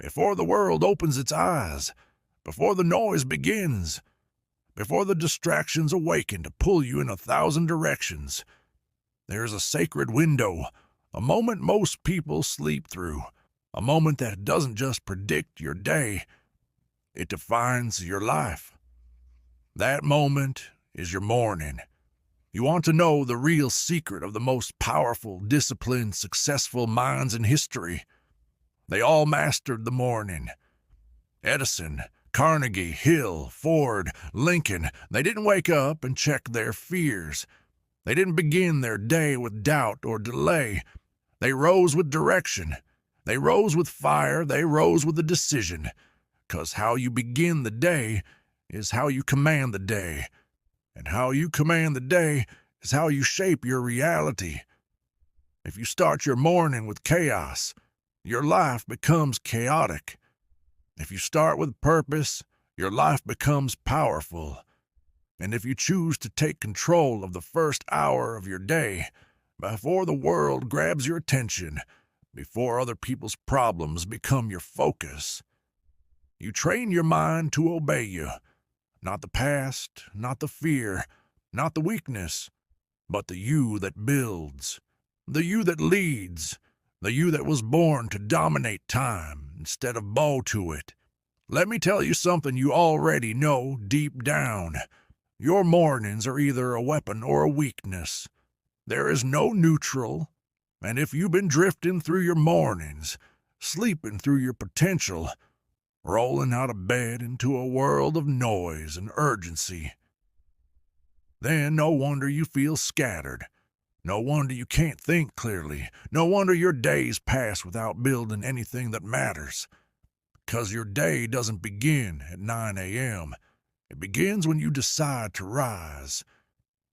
before the world opens its eyes, before the noise begins, before the distractions awaken to pull you in 1,000 directions. There is a sacred window, a moment most people sleep through, a moment that doesn't just predict your day, it defines your life. That moment is your morning. You want to know the real secret of the most powerful, disciplined, successful minds in history? They all mastered the morning. Edison, Carnegie, Hill, Ford, Lincoln, they didn't wake up and check their fears. They didn't begin their day with doubt or delay. They rose with direction. They rose with fire. They rose with a decision. 'Cause how you begin the day is how you command the day. And how you command the day is how you shape your reality. If you start your morning with chaos, your life becomes chaotic. If you start with purpose, your life becomes powerful. And if you choose to take control of the first hour of your day, before the world grabs your attention, before other people's problems become your focus, you train your mind to obey you. Not the past, not the fear, not the weakness, but the you that builds, the you that leads, the you that was born to dominate time instead of bow to it. Let me tell you something you already know deep down. Your mornings are either a weapon or a weakness. There is no neutral, and if you've been drifting through your mornings, sleeping through your potential, rolling out of bed into a world of noise and urgency, then no wonder you feel scattered. No wonder you can't think clearly. No wonder your days pass without building anything that matters. 'Cause your day doesn't begin at 9 a.m. It begins when you decide to rise.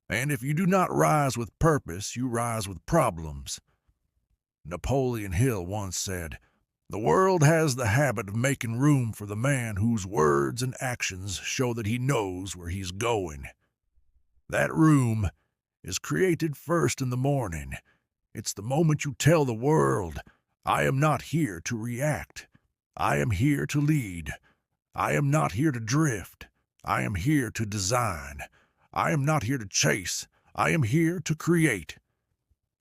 And if you do not rise with purpose, you rise with problems. Napoleon Hill once said, "The world has the habit of making room for the man whose words and actions show that he knows where he's going." That room is created first in the morning. It's the moment you tell the world, "I am not here to react. I am here to lead. I am not here to drift. I am here to design. I am not here to chase. I am here to create."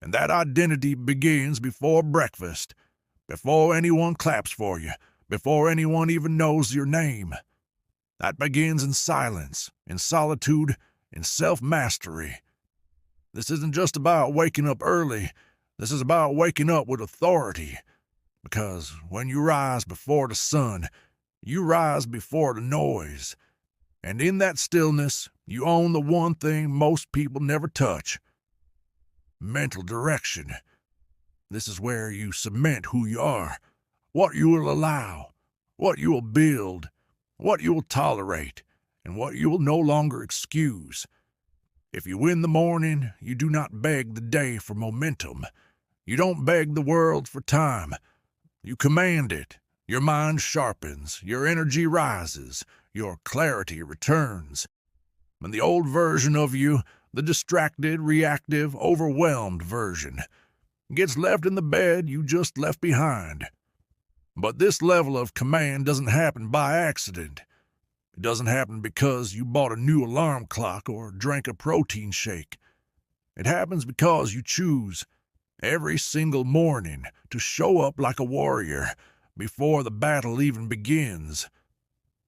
And that identity begins before breakfast, before anyone claps for you, before anyone even knows your name. That begins in silence, in solitude, in self-mastery. This isn't just about waking up early. This is about waking up with authority. Because when you rise before the sun, you rise before the noise. And in that stillness, you own the one thing most people never touch: mental direction. This is where you cement who you are, what you will allow, what you will build, what you will tolerate, and what you will no longer excuse. If you win the morning, you do not beg the day for momentum. You don't beg the world for time. You command it. Your mind sharpens, your energy rises, your clarity returns. And the old version of you, the distracted, reactive, overwhelmed version, gets left in the bed you just left behind. But this level of command doesn't happen by accident. It doesn't happen because you bought a new alarm clock or drank a protein shake. It happens because you choose every single morning to show up like a warrior before the battle even begins.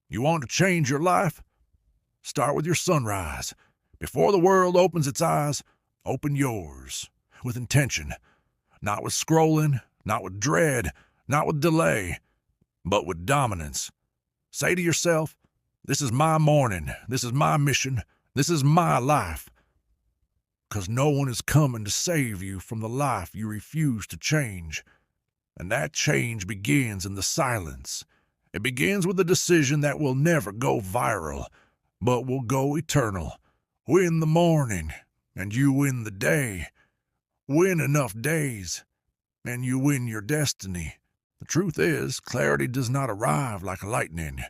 You want to change your life? Start with your sunrise. Before the world opens its eyes, open yours with intention. Not with scrolling, not with dread, not with delay, but with dominance. Say to yourself, "This is my morning, this is my mission, this is my life." 'Cause no one is coming to save you from the life you refuse to change. And that change begins in the silence. It begins with a decision that will never go viral, but will go eternal. Win the morning, and you win the day. Win enough days, and you win your destiny. The truth is, clarity does not arrive like lightning.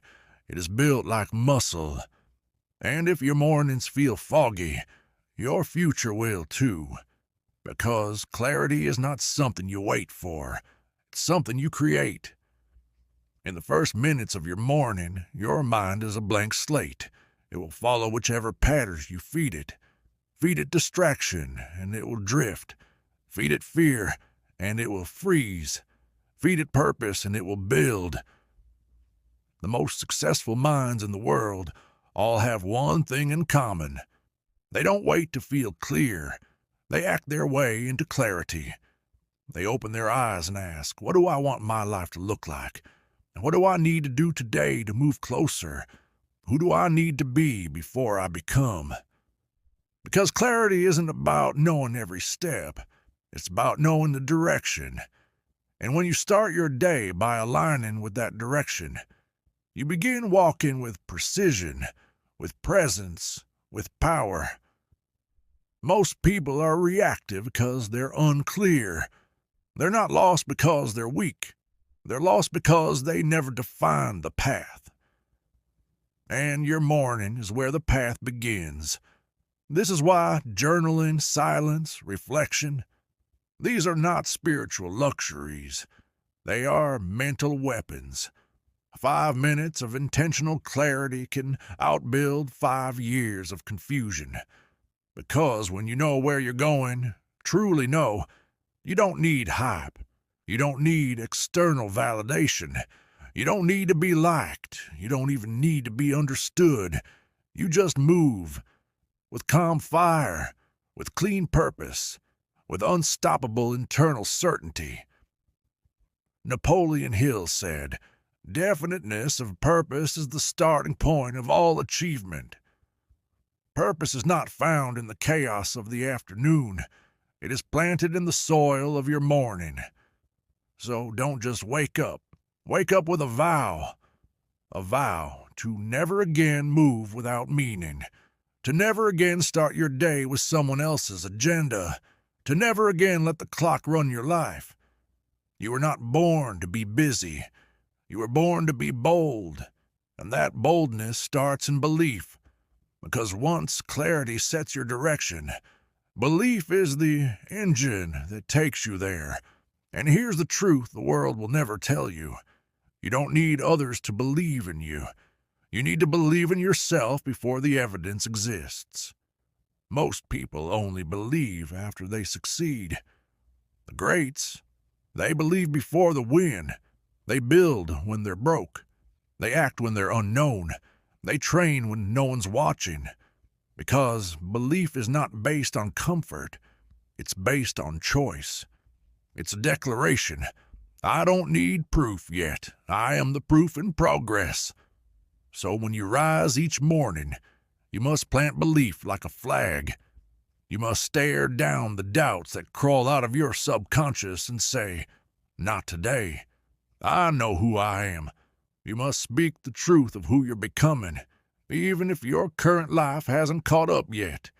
It is built like muscle. And if your mornings feel foggy, your future will too. Because clarity is not something you wait for. It's something you create. In the first minutes of your morning, your mind is a blank slate. It will follow whichever patterns you feed it. Feed it distraction, and it will drift. Feed it fear, and it will freeze. Feed it purpose, and it will build. The most successful minds in the world all have one thing in common. They don't wait to feel clear. They act their way into clarity. They open their eyes and ask, what do I want my life to look like? And what do I need to do today to move closer? Who do I need to be before I become? Because clarity isn't about knowing every step. It's about knowing the direction. And when you start your day by aligning with that direction, you begin walking with precision, with presence, with power. Most people are reactive because they're unclear. They're not lost because they're weak. They're lost because they never defined the path. And your morning is where the path begins. This is why journaling, silence, reflection, these are not spiritual luxuries. They are mental weapons. 5 minutes of intentional clarity can outbuild 5 years of confusion. Because when you know where you're going, truly know, you don't need hype. You don't need external validation. You don't need to be liked. You don't even need to be understood. You just move with calm fire, with clean purpose, with unstoppable internal certainty. Napoleon Hill said, "Definiteness of purpose is the starting point of all achievement." Purpose is not found in the chaos of the afternoon. It is planted in the soil of your morning. So don't just wake up. Wake up with a vow to never again move without meaning, to never again start your day with someone else's agenda, to never again let the clock run your life. You were not born to be busy. You were born to be bold, and that boldness starts in belief, because once clarity sets your direction, belief is the engine that takes you there. And here's the truth the world will never tell you. You don't need others to believe in you. You need to believe in yourself before the evidence exists. Most people only believe after they succeed. The greats, they believe before the win. They build when they're broke. They act when they're unknown. They train when no one's watching. Because belief is not based on comfort. It's based on choice. It's a declaration. I don't need proof yet. I am the proof in progress. So when you rise each morning, you must plant belief like a flag. You must stare down the doubts that crawl out of your subconscious and say, not today. I know who I am. You must speak the truth of who you're becoming, even if your current life hasn't caught up yet.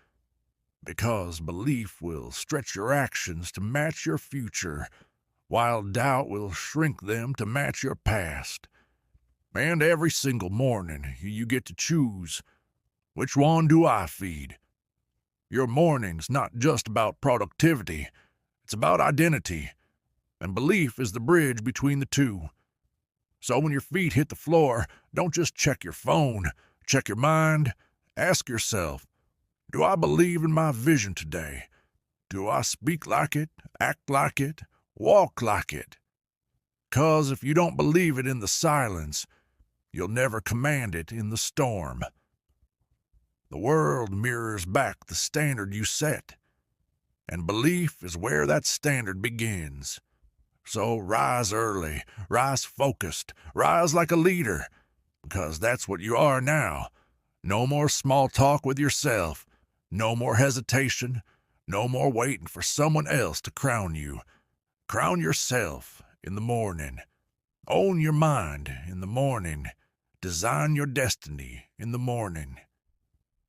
Because belief will stretch your actions to match your future, while doubt will shrink them to match your past. And every single morning you get to choose, which one do I feed? Your morning's not just about productivity, it's about identity, and belief is the bridge between the two. So when your feet hit the floor, don't just check your phone, check your mind. Ask yourself, do I believe in my vision today? Do I speak like it, act like it, walk like it? 'Cause if you don't believe it in the silence, you'll never command it in the storm. The world mirrors back the standard you set, and belief is where that standard begins. So rise early, rise focused, rise like a leader, because that's what you are now. No more small talk with yourself, no more hesitation, no more waiting for someone else to crown you. Crown yourself in the morning. Own your mind in the morning. Design your destiny in the morning.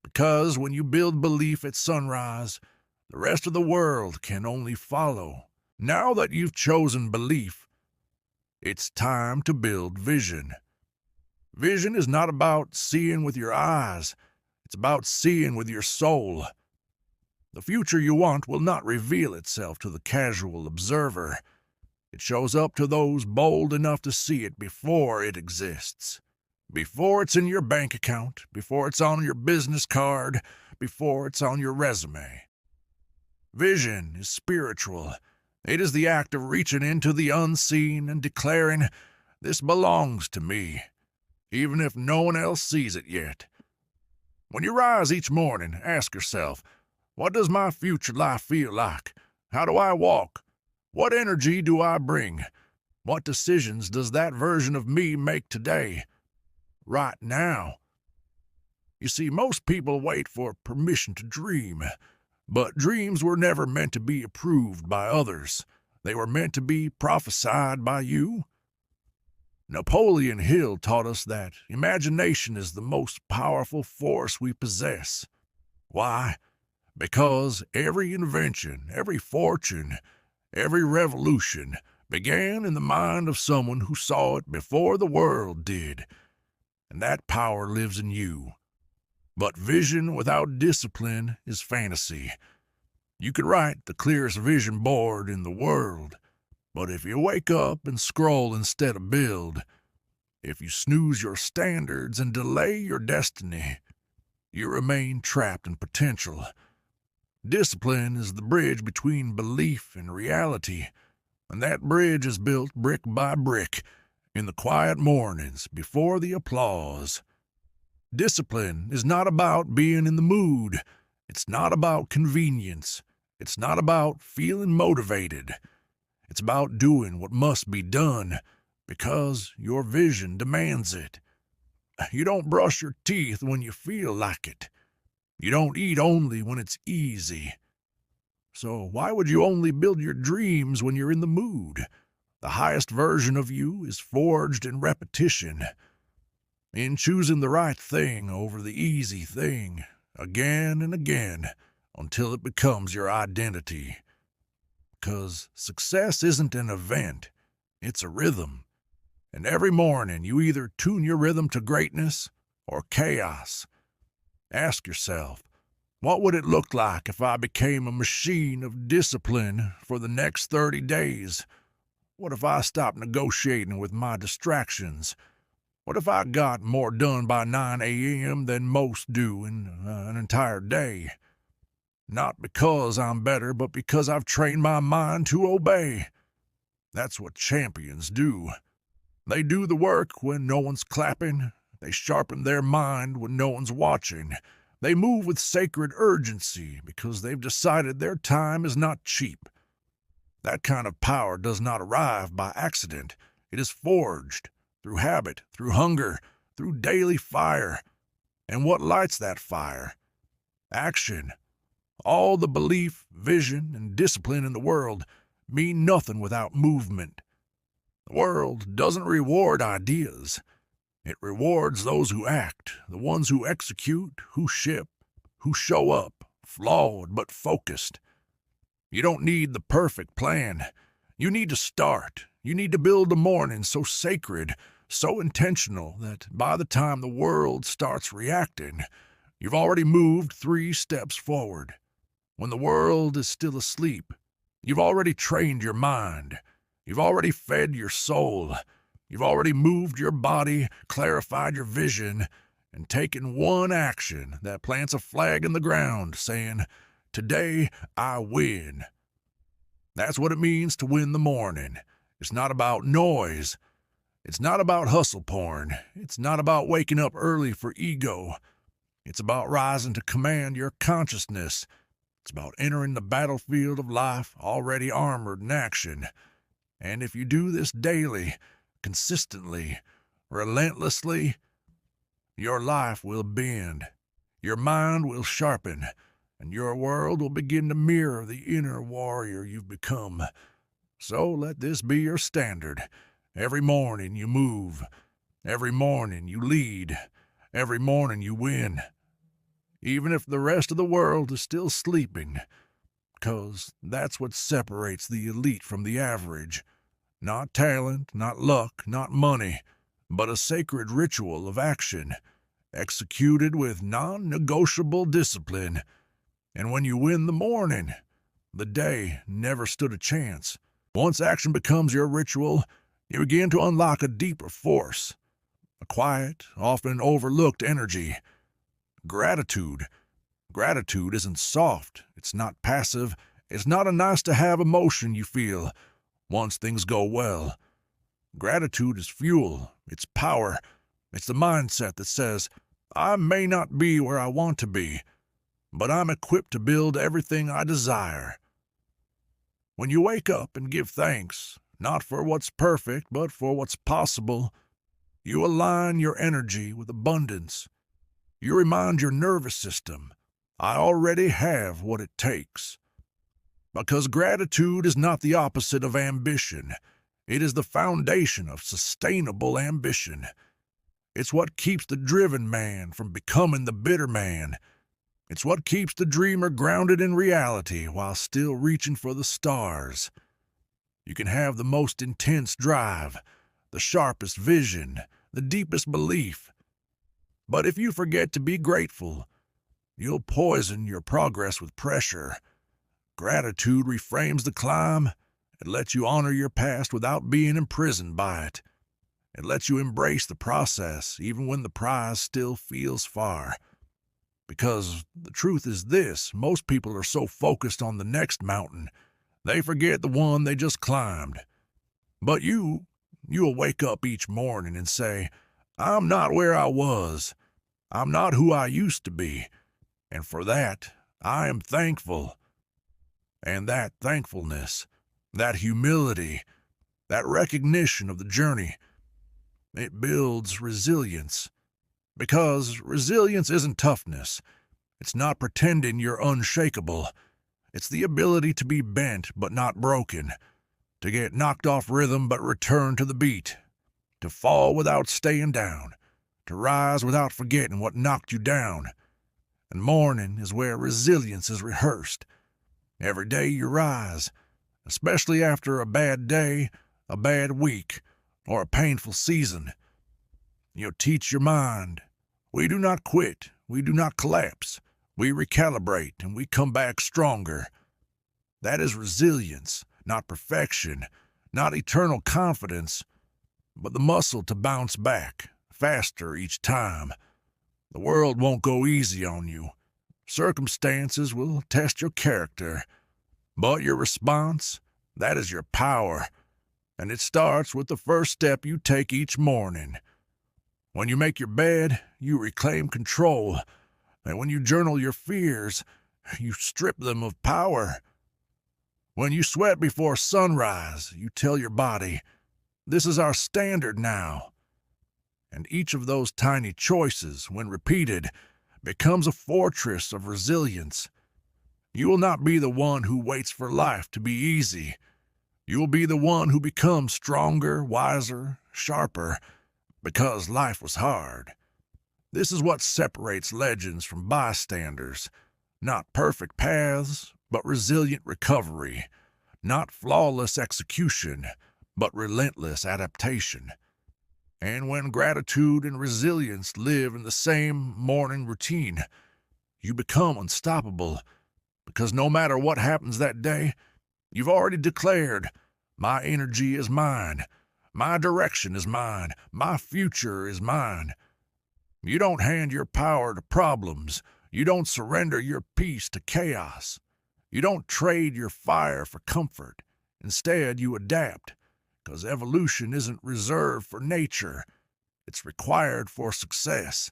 Because when you build belief at sunrise, the rest of the world can only follow. Now that you've chosen belief, it's time to build vision. Vision is not about seeing with your eyes. It's about seeing with your soul. The future you want will not reveal itself to the casual observer. It shows up to those bold enough to see it before it exists. Before it's in your bank account, before it's on your business card, before it's on your resume. Vision is spiritual. It is the act of reaching into the unseen and declaring, "This belongs to me," even if no one else sees it yet. When you rise each morning, ask yourself, what does my future life feel like? How do I walk? What energy do I bring? What decisions does that version of me make today? Right now. You see, most people wait for permission to dream, but dreams were never meant to be approved by others. They were meant to be prophesied by you. Napoleon Hill taught us that imagination is the most powerful force we possess. Why? Because every invention, every fortune, every revolution began in the mind of someone who saw it before the world did. And that power lives in you. But vision without discipline is fantasy. You could write the clearest vision board in the world, but if you wake up and scroll instead of build, if you snooze your standards and delay your destiny, you remain trapped in potential. Discipline is the bridge between belief and reality, and that bridge is built brick by brick in the quiet mornings before the applause. Discipline is not about being in the mood. It's not about convenience. It's not about feeling motivated. It's about doing what must be done because your vision demands it. You don't brush your teeth when you feel like it. You don't eat only when it's easy. So why would you only build your dreams when you're in the mood? The highest version of you is forged in repetition, in choosing the right thing over the easy thing, again and again, until it becomes your identity. 'Cause success isn't an event, it's a rhythm. And every morning you either tune your rhythm to greatness or chaos. Ask yourself, what would it look like if I became a machine of discipline for the next 30 days? What if I stopped negotiating with my distractions? What if I got more done by 9 a.m. than most do in an entire day? Not because I'm better, but because I've trained my mind to obey. That's what champions do. They do the work when no one's clapping. They sharpen their mind when no one's watching. They move with sacred urgency because they've decided their time is not cheap. That kind of power does not arrive by accident. It is forged through habit, through hunger, through daily fire. And what lights that fire? Action. All the belief, vision, and discipline in the world mean nothing without movement. The world doesn't reward ideas. It rewards those who act, the ones who execute, who ship, who show up, flawed but focused. You don't need the perfect plan. You need to start. You need to build a morning so sacred, so intentional that by the time the world starts reacting, you've already moved 3 steps forward. When the world is still asleep, you've already trained your mind. You've already fed your soul. You've already moved your body, clarified your vision, and taken one action that plants a flag in the ground saying, "Today I win." That's what it means to win the morning. It's not about noise. It's not about hustle porn. It's not about waking up early for ego. It's about rising to command your consciousness. It's about entering the battlefield of life already armored in action. And if you do this daily, consistently, relentlessly, your life will bend, your mind will sharpen, and your world will begin to mirror the inner warrior you've become. So let this be your standard. Every morning you move. Every morning you lead. Every morning you win. Even if the rest of the world is still sleeping, 'cause that's what separates the elite from the average. Not talent, not luck, not money, but a sacred ritual of action, executed with non-negotiable discipline. And when you win the morning, the day never stood a chance. Once action becomes your ritual, you begin to unlock a deeper force, a quiet, often overlooked energy. Gratitude. Gratitude isn't soft, it's not passive, it's not a nice-to-have emotion you feel once things go well. Gratitude is fuel, it's power, it's the mindset that says, I may not be where I want to be, but I'm equipped to build everything I desire. When you wake up and give thanks, not for what's perfect, but for what's possible, you align your energy with abundance. You remind your nervous system, I already have what it takes. Because gratitude is not the opposite of ambition. It is the foundation of sustainable ambition. It's what keeps the driven man from becoming the bitter man. It's what keeps the dreamer grounded in reality while still reaching for the stars. You can have the most intense drive, the sharpest vision, the deepest belief. But if you forget to be grateful, you'll poison your progress with pressure. Gratitude reframes the climb. It lets you honor your past without being imprisoned by it. It lets you embrace the process even when the prize still feels far. Because the truth is this, most people are so focused on the next mountain, they forget the one they just climbed. But you'll wake up each morning and say, I'm not where I was. I'm not who I used to be. And for that, I am thankful. And that thankfulness, that humility, that recognition of the journey, it builds resilience. Because resilience isn't toughness. It's not pretending you're unshakable. It's the ability to be bent but not broken, to get knocked off rhythm but return to the beat, to fall without staying down, to rise without forgetting what knocked you down. And morning is where resilience is rehearsed. Every day you rise, especially after a bad day, a bad week, or a painful season. You teach your mind, we do not quit, we do not collapse, we recalibrate and we come back stronger. That is resilience, not perfection, not eternal confidence, but the muscle to bounce back, faster each time. The world won't go easy on you. Circumstances will test your character. But your response, that is your power. And it starts with the first step you take each morning. When you make your bed, you reclaim control. And when you journal your fears, you strip them of power. When you sweat before sunrise, you tell your body, this is our standard now. And each of those tiny choices, when repeated, becomes a fortress of resilience. You will not be the one who waits for life to be easy. You will be the one who becomes stronger, wiser, sharper, because life was hard. This is what separates legends from bystanders. Not perfect paths, but resilient recovery. Not flawless execution, but relentless adaptation. And when gratitude and resilience live in the same morning routine, you become unstoppable, because no matter what happens that day, you've already declared, my energy is mine, my direction is mine, my future is mine. You don't hand your power to problems. You don't surrender your peace to chaos. You don't trade your fire for comfort. Instead, you adapt, because evolution isn't reserved for nature. It's required for success.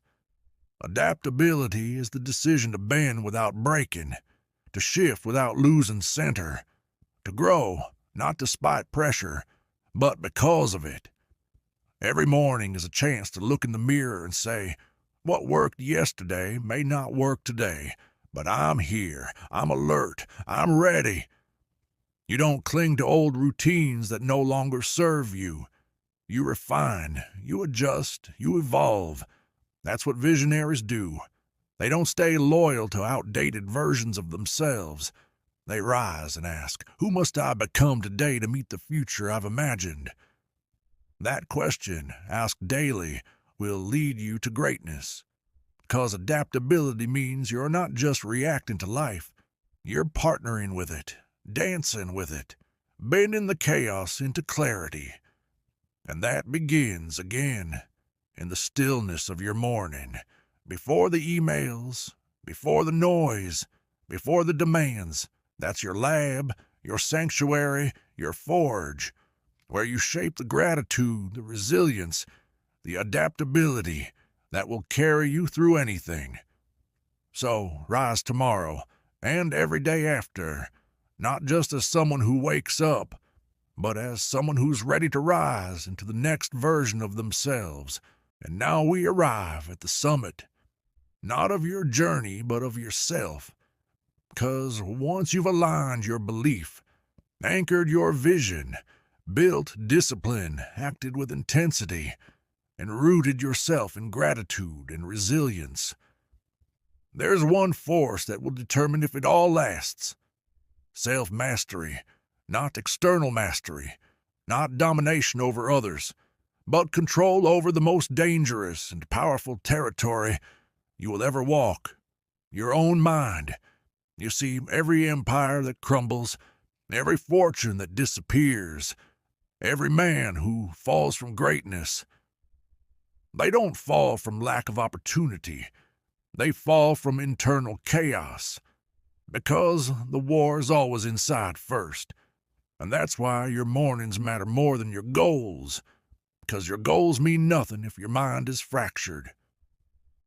Adaptability is the decision to bend without breaking, to shift without losing center, to grow, not despite pressure, but because of it. Every morning is a chance to look in the mirror and say, what worked yesterday may not work today, but I'm here, I'm alert, I'm ready. You don't cling to old routines that no longer serve you. You refine, you adjust, you evolve. That's what visionaries do. They don't stay loyal to outdated versions of themselves. They rise and ask, who must I become today to meet the future I've imagined? That question, asked daily, will lead you to greatness. Because adaptability means you're not just reacting to life, you're partnering with it, dancing with it, bending the chaos into clarity. And that begins again in the stillness of your morning, before the emails, before the noise, before the demands. That's your lab, your sanctuary, your forge, where you shape the gratitude, the resilience, the adaptability that will carry you through anything. So rise tomorrow and every day after, not just as someone who wakes up, but as someone who's ready to rise into the next version of themselves. And now we arrive at the summit, not of your journey, but of yourself. 'Cause once you've aligned your belief, anchored your vision, built discipline, acted with intensity, and rooted yourself in gratitude and resilience, there's one force that will determine if it all lasts. Self-mastery, not external mastery, not domination over others, but control over the most dangerous and powerful territory you will ever walk, your own mind. You see, every empire that crumbles, every fortune that disappears, every man who falls from greatness, they don't fall from lack of opportunity. They fall from internal chaos, because the war is always inside first. And that's why your mornings matter more than your goals, because your goals mean nothing if your mind is fractured.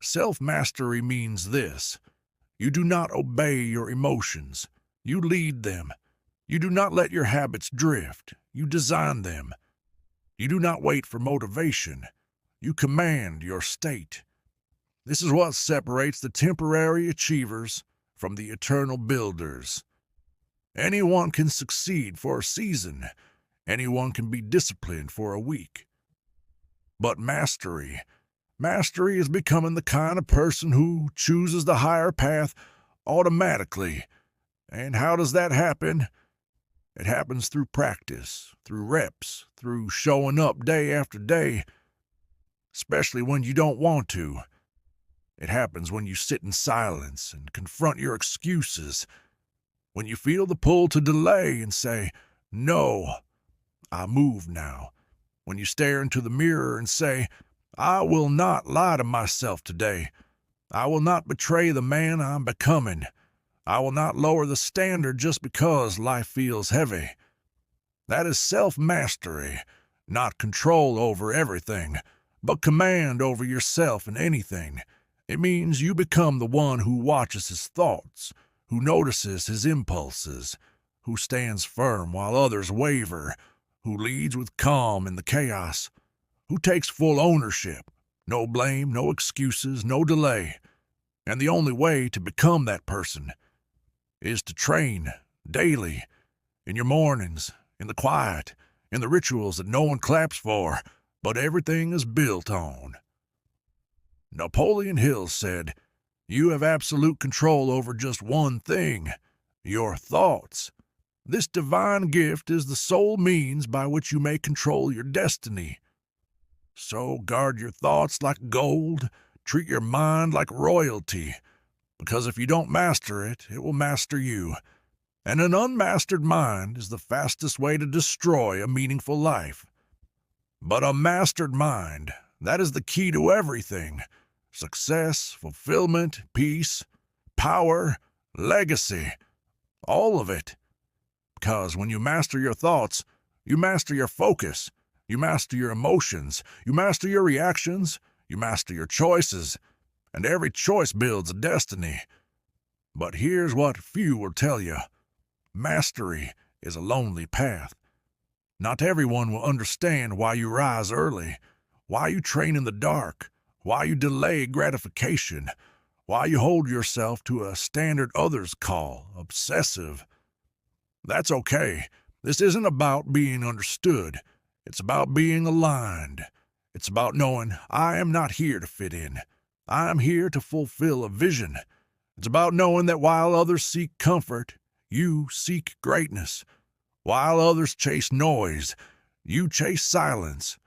Self-mastery means this: you do not obey your emotions, you lead them. You do not let your habits drift, you design them. You do not wait for motivation, you command your state. This is what separates the temporary achievers from the eternal builders. Anyone can succeed for a season. Anyone can be disciplined for a week. But mastery is becoming the kind of person who chooses the higher path automatically. And how does that happen? It happens through practice, through reps, through showing up day after day, especially when you don't want to. It happens when you sit in silence and confront your excuses, when you feel the pull to delay and say, "No, I move now." When you stare into the mirror and say, "I will not lie to myself today. I will not betray the man I'm becoming. I will not lower the standard just because life feels heavy." That is self-mastery, not control over everything, but command over yourself and anything. It means you become the one who watches his thoughts, who notices his impulses, who stands firm while others waver, who leads with calm in the chaos, who takes full ownership, no blame, no excuses, no delay. And the only way to become that person is to train daily, in your mornings, in the quiet, in the rituals that no one claps for, but everything is built on. Napoleon Hill said, "You have absolute control over just one thing, your thoughts. This divine gift is the sole means by which you may control your destiny. So guard your thoughts like gold, treat your mind like royalty, because if you don't master it, it will master you. And an unmastered mind is the fastest way to destroy a meaningful life. But a mastered mind, that is the key to everything: success, fulfillment, peace, power, legacy, all of it. Because when you master your thoughts, you master your focus, you master your emotions, you master your reactions, you master your choices, and every choice builds a destiny. But here's what few will tell you: mastery is a lonely path. Not everyone will understand why you rise early, why you train in the dark, why you delay gratification, why you hold yourself to a standard others call obsessive. That's okay. This isn't about being understood. It's about being aligned. It's about knowing I am not here to fit in. I am here to fulfill a vision. It's about knowing that while others seek comfort, you seek greatness. While others chase noise, you chase silence.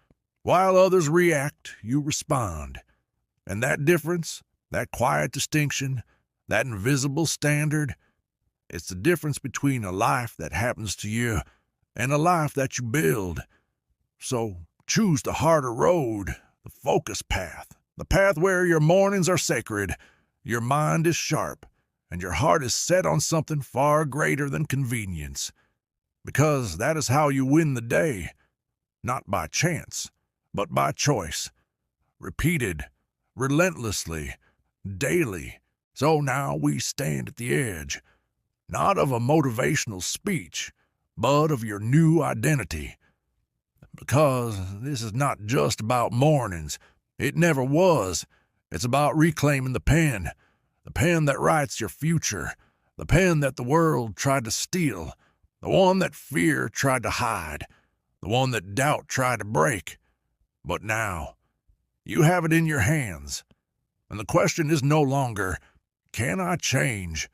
While others react, you respond. And that difference, that quiet distinction, that invisible standard, it's the difference between a life that happens to you and a life that you build. So choose the harder road, the focus path, the path where your mornings are sacred, your mind is sharp, and your heart is set on something far greater than convenience. Because that is how you win the day, not by chance, but by choice. Repeated, relentlessly, daily. So now we stand at the edge, not of a motivational speech, but of your new identity. Because this is not just about mornings. It never was. It's about reclaiming the pen that writes your future, the pen that the world tried to steal, the one that fear tried to hide, the one that doubt tried to break. But now, you have it in your hands, and the question is no longer, can I change?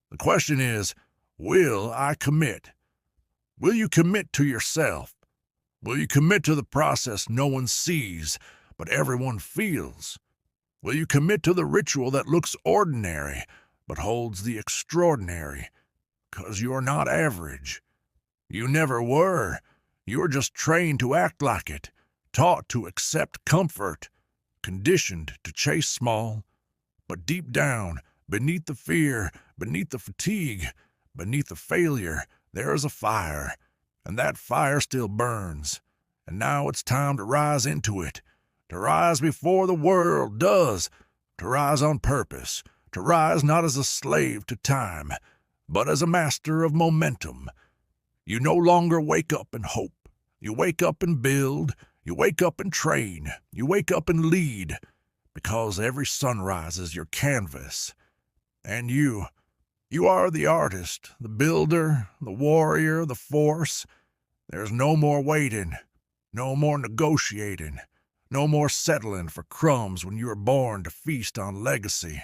The question is, will I commit? Will you commit to yourself? Will you commit to the process no one sees, but everyone feels? Will you commit to the ritual that looks ordinary, but holds the extraordinary? 'Cause you're not average. You never were. You were just trained to act like it, taught to accept comfort, conditioned to chase small. But deep down, beneath the fear, beneath the fatigue, beneath the failure, there is a fire, and that fire still burns. And now it's time to rise into it, to rise before the world does, to rise on purpose, to rise not as a slave to time, but as a master of momentum. You no longer wake up and hope. You wake up and build. You wake up and train. You wake up and lead, because every sunrise is your canvas. And you are the artist, the builder, the warrior, the force. There's no more waiting, no more negotiating, no more settling for crumbs when you are born to feast on legacy.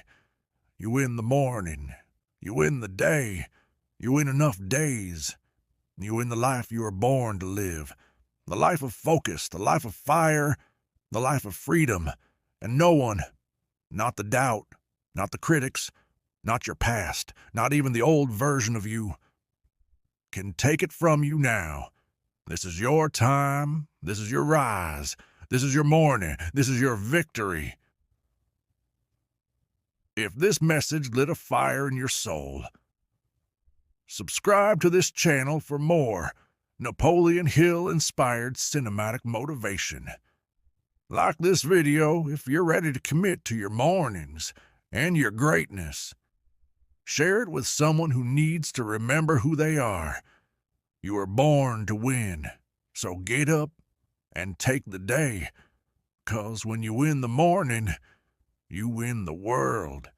You win the morning. You win the day. You win enough days. You win the life you are born to live, the life of focus, the life of fire, the life of freedom. And no one, not the doubt, not the critics, not your past, not even the old version of you, can take it from you now. This is your time. This is your rise. This is your morning. This is your victory. If this message lit a fire in your soul, subscribe to this channel for more Napoleon Hill-inspired cinematic motivation. Like this video if you're ready to commit to your mornings and your greatness. Share it with someone who needs to remember who they are. You were born to win, so get up and take the day. 'Cause when you win the morning, you win the world.